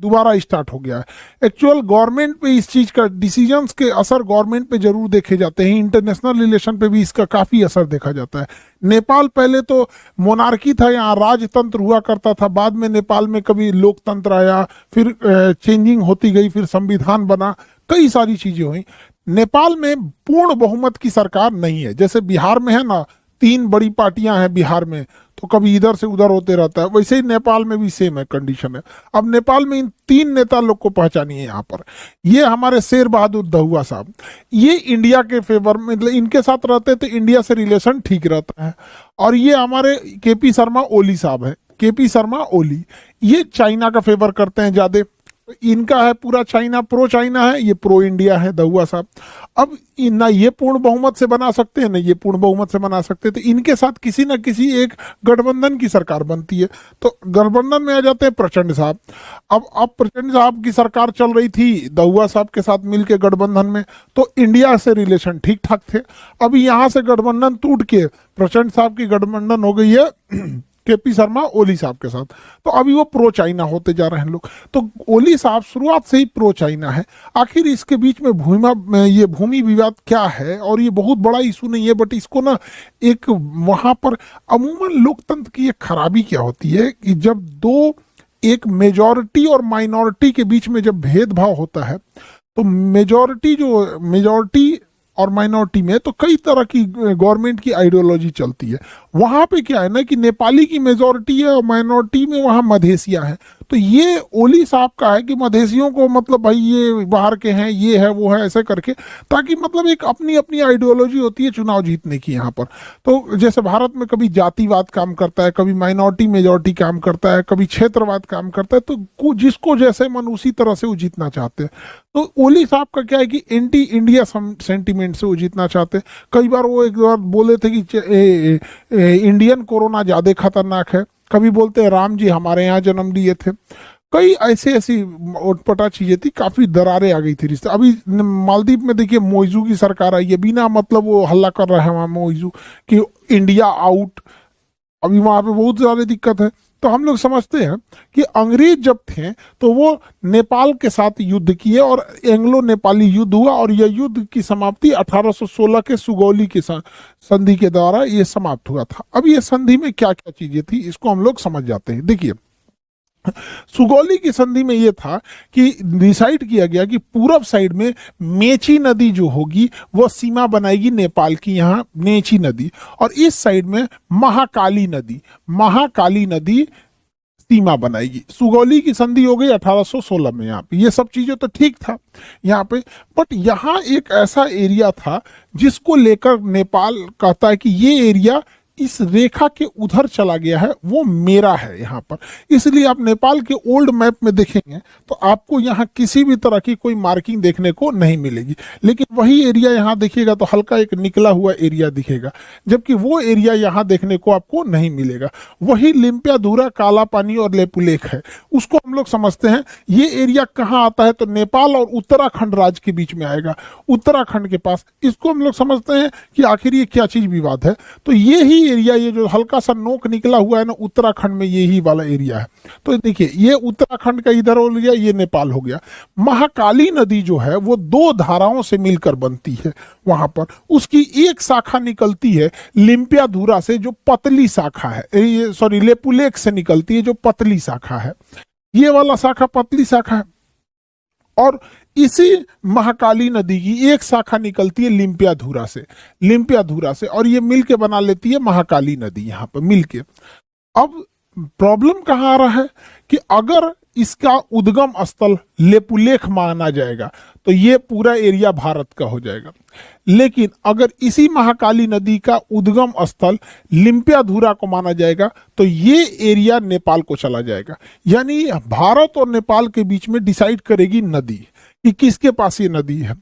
दोबारा स्टार्ट हो गया है। एक्चुअल गवर्नमेंट पे इस चीज का डिसीजंस के असर गवर्नमेंट पे जरूर देखे जाते हैं, इंटरनेशनल रिलेशन पे भी इसका काफी असर देखा जाता है। नेपाल पहले तो मोनार्की था, यहाँ राजतंत्र हुआ करता था, बाद में नेपाल में कभी लोकतंत्र आया, फिर चेंजिंग होती गई, फिर संविधान बना, कई सारी चीजें हुई। नेपाल में पूर्ण बहुमत की सरकार नहीं है, जैसे बिहार में है ना, 3 बड़ी पार्टियां हैं बिहार में, तो कभी इधर से उधर होते रहता है, वैसे ही नेपाल में भी सेम है कंडीशन है। अब नेपाल में इन 3 नेता लोग को पहचानिए यहाँ पर। ये हमारे शेर बहादुर दहुआ साहब, ये इंडिया के फेवर में, मतलब इनके साथ रहते तो इंडिया से रिलेशन ठीक रहता है। और ये हमारे केपी शर्मा ओली साहब है, केपी शर्मा ओली, ये चाइना का फेवर करते हैं ज्यादा। इनका है पूरा चाइना, प्रो चाइना है, ये प्रो इंडिया है दहुआ साहब। अब ना ये पूर्ण बहुमत से बना सकते हैं, ना ये पूर्ण बहुमत से बना सकते, तो इनके साथ किसी ना किसी एक गठबंधन की सरकार बनती है। तो गठबंधन में आ जाते हैं प्रचंड साहब। अब प्रचंड साहब की सरकार चल रही थी दहुआ साहब के साथ मिलकर गठबंधन में, तो इंडिया से रिलेशन ठीक ठाक थे। अभी यहाँ से गठबंधन टूट के प्रचंड साहब की गठबंधन हो गई है केपी शर्मा ओली साहब के साथ, तो अभी वो प्रो चाइना होते जा रहे हैं लोग। तो ओली साहब शुरुआत से ही प्रो चाइना है। आखिर इसके बीच में ये भूमि विवाद क्या है, और ये बहुत बड़ा इशू नहीं है, बट इसको ना एक वहां पर अमूमन लोकतंत्र की एक खराबी क्या होती है कि जब एक मेजॉरिटी और माइनॉरिटी के बीच में जब भेदभाव होता है, तो मेजॉरिटी और माइनॉरिटी में तो कई तरह की गवर्नमेंट की आइडियोलॉजी चलती है। वहां पे क्या है ना कि नेपाली की मेजॉरिटी है और माइनॉरिटी में वहां मधेसियां हैं। तो ये ओली साहब का है कि मधेसियों को मतलब भाई ये बाहर के हैं, ये है वो है, ऐसे करके, ताकि मतलब एक अपनी अपनी आइडियोलॉजी होती है चुनाव जीतने की यहाँ पर। तो जैसे भारत में कभी जातिवाद काम करता है, कभी माइनॉरिटी मेजॉरिटी काम करता है, कभी क्षेत्रवाद काम करता है, तो जिसको जैसे मन उसी तरह से वो जीतना चाहते हैं। तो ओली साहब का क्या है कि एंटी इंडिया सेंटीमेंट से वो जीतना चाहते हैं। कई बार वो एक बार बोले थे कि इंडियन कोरोना ज्यादा खतरनाक है, कभी बोलते हैं राम जी हमारे यहाँ जन्म लिए थे, कई ऐसी उटपटा चीजें थी, काफी दरारें आ गई थी रिश्ते। अभी मालदीव में देखिए मोइजू की सरकार आई है, बिना मतलब वो हल्ला कर रहा है वहां मोइजू कि इंडिया आउट। अभी वहां पे बहुत ज्यादा दिक्कत है। तो हम लोग समझते हैं कि अंग्रेज जब थे तो वो नेपाल के साथ युद्ध किए और एंग्लो नेपाली युद्ध हुआ, और यह युद्ध की समाप्ति 1816 के सुगौली के संधि के द्वारा ये समाप्त हुआ था। अब ये संधि में क्या क्या चीजें थी इसको हम लोग समझ जाते हैं। देखिए, सुगौली की संधि में यह था कि डिसाइड किया गया कि पूरब साइड में मेची नदी जो होगी वो सीमा बनाएगी नेपाल की, यहाँ मेची नदी, और इस साइड में महाकाली नदी सीमा बनाएगी। सुगौली की संधि हो गई 1816 में। यहाँ पे ये सब चीजें तो ठीक था यहाँ पे, बट यहाँ एक ऐसा एरिया था जिसको लेकर नेपाल कहता है कि ये एरिया इस रेखा के उधर चला गया है, वो मेरा है यहाँ पर। इसलिए आप नेपाल के ओल्ड मैप में देखेंगे तो आपको यहाँ किसी भी तरह की कोई मार्किंग देखने को नहीं मिलेगी, लेकिन वही एरिया यहाँ देखिएगा तो हल्का एक निकला हुआ एरिया दिखेगा, जबकि वो एरिया यहाँ देखने को आपको नहीं मिलेगा। वही लिम्पियाधुरा, काला पानी और लेपुलेख है, उसको हम लोग समझते हैं। ये एरिया कहाँ आता है तो नेपाल और उत्तराखंड राज्य के बीच में आएगा, उत्तराखंड के पास। इसको हम लोग समझते हैं कि आखिर ये क्या चीज विवाद है। तो ये ही एरिया, ये जो हल्का सा नोक निकला हुआ है ना उत्तराखंड में, यही वाला एरिया है। तो देखिए, ये उत्तराखंड का इधर हो गया, ये नेपाल हो गया। महाकाली नदी जो है वो 2 धाराओं से मिलकर बनती है वहां पर। उसकी एक शाखा निकलती है लिम्पियाधुरा से, जो पतली शाखा है, सॉरी लेपुलेख से निकलती है जो पतली शाखा है। ये वाला शाखा पतली शाखा है, और इसी महाकाली नदी की एक शाखा निकलती है लिम्पियाधुरा से, और ये मिलके बना लेती है महाकाली नदी यहाँ पर मिलके। अब प्रॉब्लम कहाँ आ रहा है कि अगर इसका उद्गम स्थल लेपुलेख माना जाएगा तो ये पूरा एरिया भारत का हो जाएगा, लेकिन अगर इसी महाकाली नदी का उद्गम स्थल लिम्पियाधुरा को माना जाएगा तो ये एरिया नेपाल को चला जाएगा। यानी भारत और नेपाल के बीच में डिसाइड करेगी नदी कि किसके पास ये नदी है।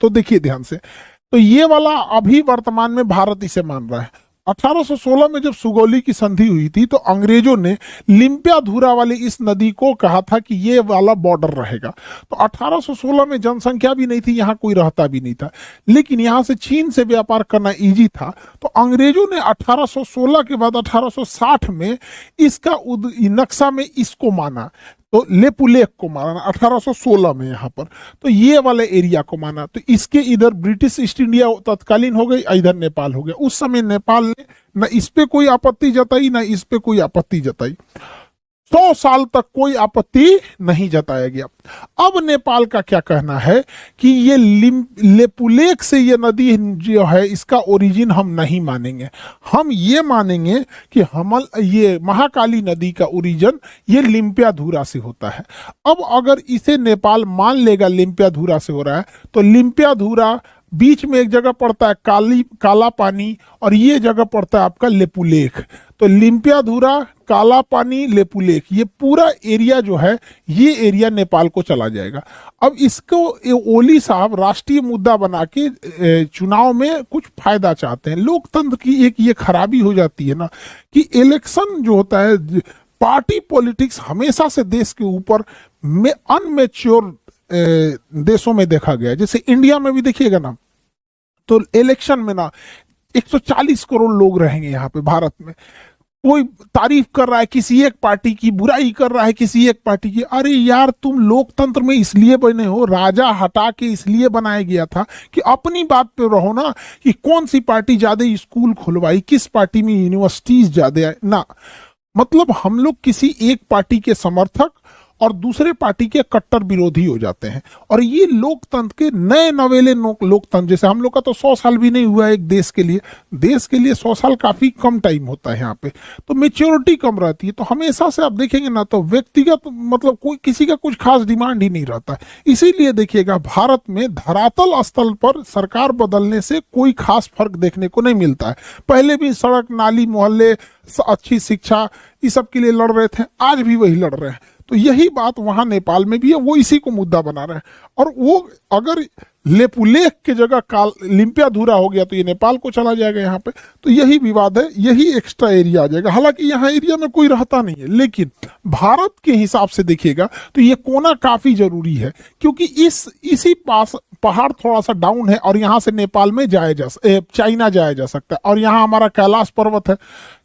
तो देखिए ध्यान से, तो ये वाला अभी वर्तमान में भारत इसे मान रहा है। 1816 में जब सुगौली की संधि हुई थी तो अंग्रेजों ने लिम्पियाधुरा वाली इस नदी को कहा था कि ये वाला बॉर्डर रहेगा। तो 1816 में जनसंख्या भी नहीं थी, यहाँ कोई रहता भी नहीं था, लेकिन यहाँ से चीन से व्यापार करना इजी था। तो अंग्रेजों ने 1816 के बाद 1860 में इसका नक्शा में इसको माना। तो लेपुलेख को माना 1816 में यहाँ पर, तो ये वाले एरिया को माना। तो इसके इधर ब्रिटिश ईस्ट इंडिया तत्कालीन हो गई, इधर नेपाल हो गया। उस समय नेपाल ने न इस पे कोई आपत्ति जताई ना इस पे कोई आपत्ति जताई, 100 साल तक कोई आपत्ति नहीं जताया गया। अब नेपाल का क्या कहना है कि ये लेपुलेख से ये नदी जो है इसका ओरिजिन हम नहीं मानेंगे, हम ये मानेंगे कि हम ये महाकाली नदी का ओरिजिन ये लिम्पियाधुरा से होता है। अब अगर इसे नेपाल मान लेगा लिम्पियाधुरा से हो रहा है, तो लिम्पियाधुरा बीच में एक जगह पड़ता है काला पानी, और ये जगह पड़ता है आपका लेपुलेख। तो लिम्पियाधुरा, काला पानी, लेपुलेख, ये पूरा एरिया जो है ये एरिया नेपाल को चला जाएगा। अब इसको ओली साहब राष्ट्रीय मुद्दा बना के चुनाव में कुछ फायदा चाहते हैं। लोकतंत्र की एक ये खराबी हो जाती है ना कि इलेक्शन जो होता है, पार्टी पॉलिटिक्स हमेशा से देश के ऊपर में अनमेच्योर देशों में देखा गया है। जैसे इंडिया में भी देखिएगा ना, तो इलेक्शन में ना 140 करोड़ लोग रहेंगे यहाँ पे भारत में, कोई तारीफ कर रहा है किसी एक पार्टी की, बुराई कर रहा है किसी एक पार्टी की। अरे यार, तुम लोकतंत्र में इसलिए बने हो, राजा हटा के इसलिए बनाया गया था कि अपनी बात पे रहो ना, कि कौन सी पार्टी ज्यादा स्कूल खुलवाई, किस पार्टी में यूनिवर्सिटीज ज्यादा ना। मतलब हम लोग किसी एक पार्टी के समर्थक और दूसरे पार्टी के कट्टर विरोधी हो जाते हैं। और ये लोकतंत्र के नए नवेले लोकतंत्र, जैसे हम लोग का तो 100 साल भी नहीं हुआ एक देश के लिए 100 साल काफी कम टाइम होता है यहाँ पे, तो मेच्योरिटी कम रहती है। तो हमेशा से आप देखेंगे ना, तो व्यक्तिगत मतलब कोई किसी का कुछ खास डिमांड ही नहीं रहता है। इसीलिए देखिएगा भारत में धरातल स्थल पर सरकार बदलने से कोई खास फर्क देखने को नहीं मिलता है। पहले भी सड़क, नाली, मोहल्ले, अच्छी शिक्षा, इस सब के लिए लड़ रहे थे, आज भी वही लड़ रहे हैं। तो यही बात वहां नेपाल में भी है, वो इसी को मुद्दा बना रहे हैं। और वो अगर लेपुलेख के जगह लिम्पियाधुरा हो गया तो ये नेपाल को चला जाएगा यहाँ पे। तो यही विवाद है, यही एक्स्ट्रा एरिया आ जाएगा। हालांकि यहाँ एरिया में कोई रहता नहीं है, लेकिन भारत के हिसाब से देखिएगा तो ये कोना काफी जरूरी है, क्योंकि इसी पास पहाड़ थोड़ा सा डाउन है और यहाँ से नेपाल में चाइना जाया जा सकता है। और यहाँ हमारा कैलाश पर्वत है,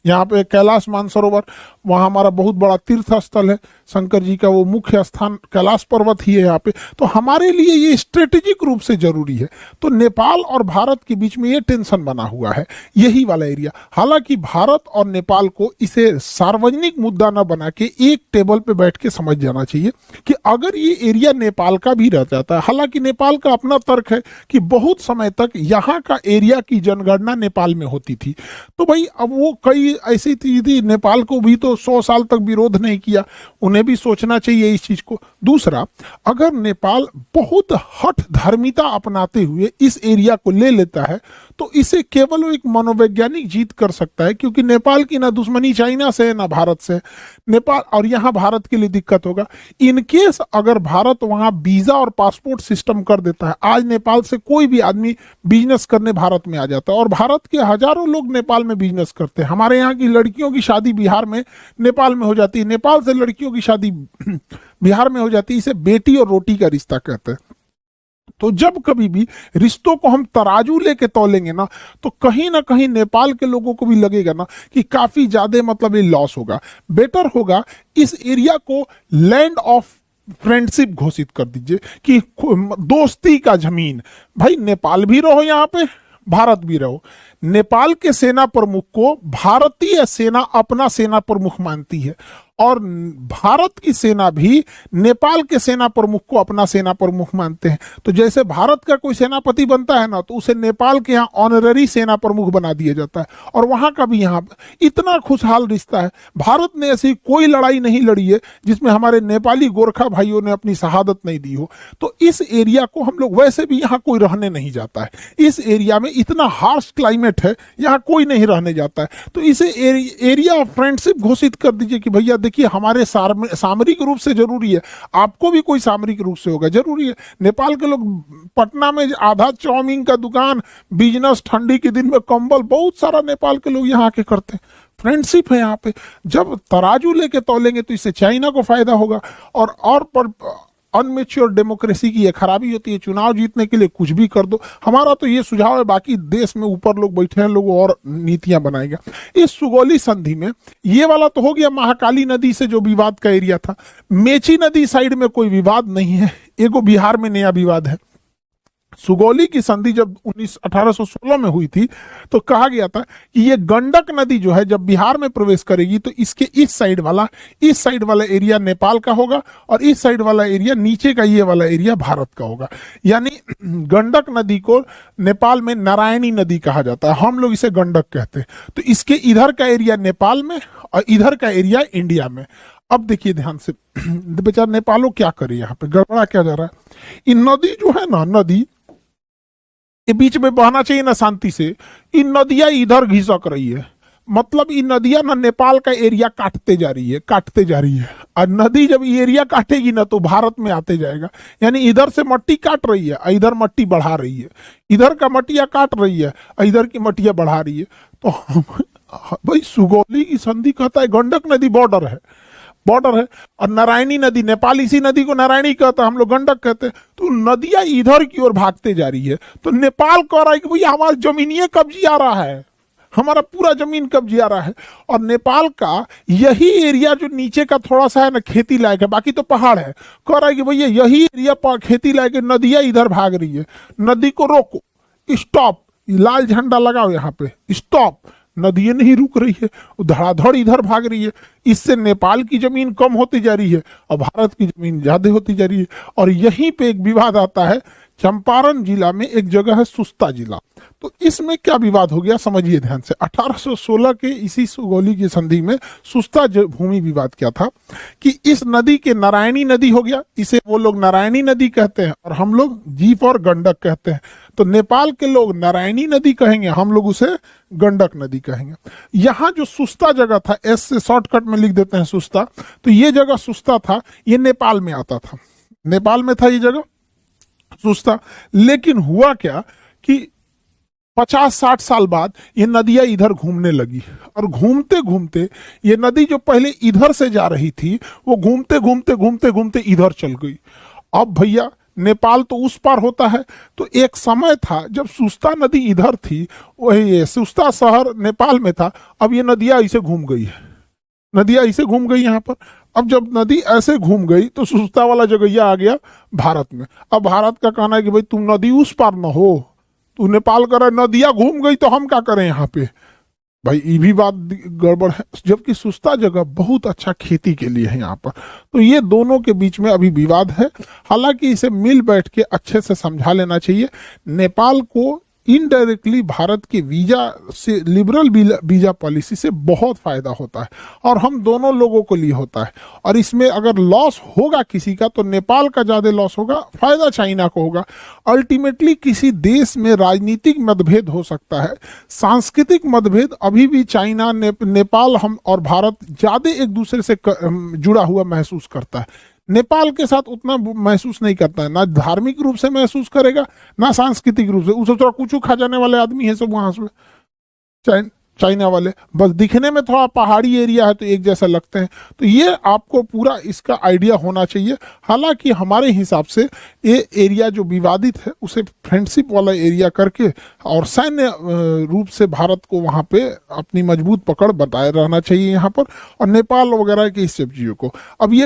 यहाँ पे कैलाश मानसरोवर, वहाँ हमारा बहुत बड़ा तीर्थ स्थल है, शंकर जी का वो मुख्य स्थान कैलाश पर्वत ही है यहाँ पे। तो हमारे लिए ये स्ट्रेटेजिक रूप से जरूरी है। तो नेपाल और भारत के बीच में ये टेंशन बना हुआ है, यही वाला एरिया। हालांकि भारत और नेपाल को इसे सार्वजनिक मुद्दा न बना के एक टेबल पे बैठ के समझ जाना चाहिए कि अगर ये एरिया नेपाल का भी रह जाता है, हालांकि नेपाल का अपना तर्क है कि बहुत समय तक यहाँ का एरिया की जनगणना नेपाल में होती थी। तो भाई अब वो कई ऐसी चीज थी, नेपाल को भी तो 100 साल तक विरोध नहीं किया, उन्हें भी सोचना चाहिए इस चीज को। दूसरा, अगर नेपाल बहुत हठ धर्मिता अपनाते हुए इस एरिया को ले लेता है तो इसे केवल एक मनोवैज्ञानिक जीत कर सकता है, क्योंकि नेपाल की ना दुश्मनी चाइना से है ना भारत से। नेपाल और यहाँ भारत के लिए दिक्कत होगा इनकेस अगर भारत वहां वीजा और पासपोर्ट सिस्टम कर देता है। आज नेपाल से कोई भी आदमी बिजनेस करने भारत में आ जाता है और भारत के हजारों लोग नेपाल में बिजनेस करते हैं। हमारे यहाँ की लड़कियों की शादी बिहार में, नेपाल में हो जाती है, नेपाल से लड़कियों की शादी बिहार में हो जाती है। इसे बेटी और रोटी का रिश्ता कहते हैं। तो जब कभी भी रिश्तों को हम तराजू लेके तौलेंगे ना, तो कहीं ना कहीं नेपाल के लोगों को भी लगेगा ना कि काफी ज्यादा मतलब ये लॉस होगा। बेटर होगा इस एरिया को लैंड ऑफ फ्रेंडशिप घोषित कर दीजिए कि दोस्ती का जमीन। भाई नेपाल भी रहो यहाँ पे, भारत भी रहो। नेपाल के सेना प्रमुख को भारतीय सेना अपना सेना प्रमुख मानती है और भारत की सेना भी नेपाल के सेना प्रमुख को अपना सेना प्रमुख मानते हैं। तो जैसे भारत का कोई सेनापति बनता है ना, तो उसे नेपाल के यहाँ ऑनररी सेना प्रमुख बना दिया जाता है और वहां का भी यहाँ इतना खुशहाल रिश्ता है। भारत ने ऐसी कोई लड़ाई नहीं लड़ी है जिसमें हमारे नेपाली गोरखा भाइयों ने अपनी शहादत नहीं दी हो। तो इस एरिया को हम लोग, वैसे भी यहाँ कोई रहने नहीं जाता है, इस एरिया में इतना हार्श क्लाइमेट है, यहाँ कोई नहीं रहने जाता है। तो इसे एरिया ऑफ फ्रेंडशिप घोषित कर दीजिए कि भैया देखिए हमारे सामरिक रूप से जरूरी है, आपको भी कोई सामरिक रूप से होगा जरूरी है। नेपाल के लोग पटना में आधा चाउमीन का दुकान, बिजनेस, ठंडी के दिन में कंबल, बहुत सारा नेपाल के लोग यहाँ आके करते हैं। फ्रेंडशिप है यहाँ पे। जब तराजू लेके तौलेंगे तो इससे चाइना को फायदा होगा और पर अनमेच्योर डेमोक्रेसी की ये खराबी होती है, चुनाव जीतने के लिए कुछ भी कर दो। हमारा तो ये सुझाव है, बाकी देश में ऊपर लोग बैठे हैं, लोग और नीतियां बनाएगा। इस सुगौली संधि में ये वाला तो हो गया, महाकाली नदी से जो विवाद का एरिया था। मेची नदी साइड में कोई विवाद नहीं है, एगो बिहार में नया विवाद है। सुगौली की संधि जब 1816 में हुई थी तो कहा गया था कि ये गंडक नदी जो है जब बिहार में प्रवेश करेगी तो इसके इस साइड वाला एरिया नेपाल का होगा और इस साइड वाला एरिया, नीचे का ये वाला एरिया भारत का होगा। यानी गंडक नदी को नेपाल में नारायणी नदी कहा जाता है, हम लोग इसे गंडक कहते हैं। तो इसके इधर का एरिया नेपाल में और इधर का एरिया इंडिया में। अब देखिए ध्यान से, बेचारा नेपालो क्या करे, यहाँ पे गड़बड़ा क्या जा रहा है। इन नदी जो है ना, नदी ये बीच में बहना चाहिए ना शांति से, इन नदियां इधर घिसक रही है। मतलब इन नदियां ना नेपाल का एरिया काटते जा रही है। और नदी जब ये एरिया काटेगी ना तो भारत में आते जाएगा। यानी इधर से मट्टी काट रही है और इधर मट्टी बढ़ा रही है, इधर का मट्टिया काट रही है और इधर की मट्टिया बढ़ा रही है। तो भाई सुगौली की संधि कहता है गंडक नदी बॉर्डर है और नारायणी नदी, नेपाल इसी नदी को नारायणी कहता है, हम लोग गंडक कहते हैं। तो नदियां इधर की ओर भागते जा रही है। तो नेपाल कह रहा है कि भैया हमारा जमीनिये कब्जे आ रहा है, हमारा पूरा जमीन कब्जे आ रहा है। और नेपाल का यही एरिया जो नीचे का थोड़ा सा है ना खेती लायक है, बाकी तो पहाड़ है, कह रहा है कि भैया यही एरिया खेती लायक है, नदियां इधर भाग रही है, नदी को रोको, स्टॉप, लाल झंडा लगाओ यहाँ पे, स्टॉप। नदियां नहीं रुक रही है, धड़ाधड़ इधर भाग रही है। इससे नेपाल की जमीन कम होती जा रही है और भारत की जमीन ज्यादा होती जा रही है। और यहीं पे एक विवाद आता है, चंपारण जिला में एक जगह है सुस्ता जिला। तो इसमें क्या विवाद हो गया समझिए ध्यान से। 1816 के इसी सुगौली की संधि में सुस्ता भूमि विवाद क्या था कि इस नदी के नारायणी नदी हो गया, इसे वो लोग नारायणी नदी कहते हैं और हम लोग जीप और गंडक कहते हैं। तो नेपाल के लोग नारायणी नदी कहेंगे, हम लोग उसे गंडक नदी कहेंगे। यहाँ जो सुस्ता जगह था, एस से शॉर्टकट में लिख देते हैं सुस्ता, तो ये जगह सुस्ता था, ये नेपाल में आता था, नेपाल में था ये जगह सुस्ता। लेकिन हुआ क्या कि 50-60 साल बाद ये नदियां इधर घूमने लगी और घूमते घूमते ये नदी जो पहले इधर से जा रही थी वो घूमते घूमते घूमते घूमते इधर चल गई। अब भैया नेपाल तो उस पार होता है, तो एक समय था जब सुस्ता नदी इधर थी, वही सुस्ता शहर नेपाल में था। अब ये नदियां ऐसे घूम गई है, नदियां ऐसे घूम गई यहाँ पर। अब जब नदी ऐसे घूम गई तो सुस्ता वाला जगह आ गया भारत में। अब भारत का कहना है कि भाई तुम नदी उस पार न हो, तू नेपाल कर नदियां घूम गई तो हम क्या करें यहाँ पे। भाई ये भी बात गड़बड़ है, जबकि सुस्ता जगह बहुत अच्छा खेती के लिए है यहाँ पर। तो ये दोनों के बीच में अभी विवाद है। हालांकि इसे मिल बैठ के अच्छे से समझा लेना चाहिए। नेपाल को इनडायरेक्टली भारत के वीजा से, लिबरल वीजा पॉलिसी से बहुत फायदा होता है और हम दोनों लोगों को लिए होता है। और इसमें अगर लॉस होगा किसी का तो नेपाल का ज्यादा लॉस होगा, फायदा चाइना को होगा। अल्टीमेटली किसी देश में राजनीतिक मतभेद हो सकता है, सांस्कृतिक मतभेद अभी भी चाइना, नेपाल हम और भारत ज्यादा एक दूसरे से जुड़ा हुआ महसूस करता है। नेपाल के साथ उतना महसूस नहीं करता है, ना धार्मिक रूप से महसूस करेगा ना सांस्कृतिक रूप से। उसे थोड़ा कुछ खा जाने वाले आदमी है सब वहां से, चाइना वाले, बस दिखने में थोड़ा पहाड़ी एरिया है तो एक जैसा लगते हैं। तो ये आपको पूरा इसका आइडिया होना चाहिए। हालांकि हमारे हिसाब से ये एरिया जो विवादित है उसे फ्रेंडशिप वाला एरिया करके और सैन्य रूप से भारत को वहाँ पे अपनी मजबूत पकड़ बताए रहना चाहिए यहाँ पर, और नेपाल वगैरह की इस सब चीज़ों को। अब ये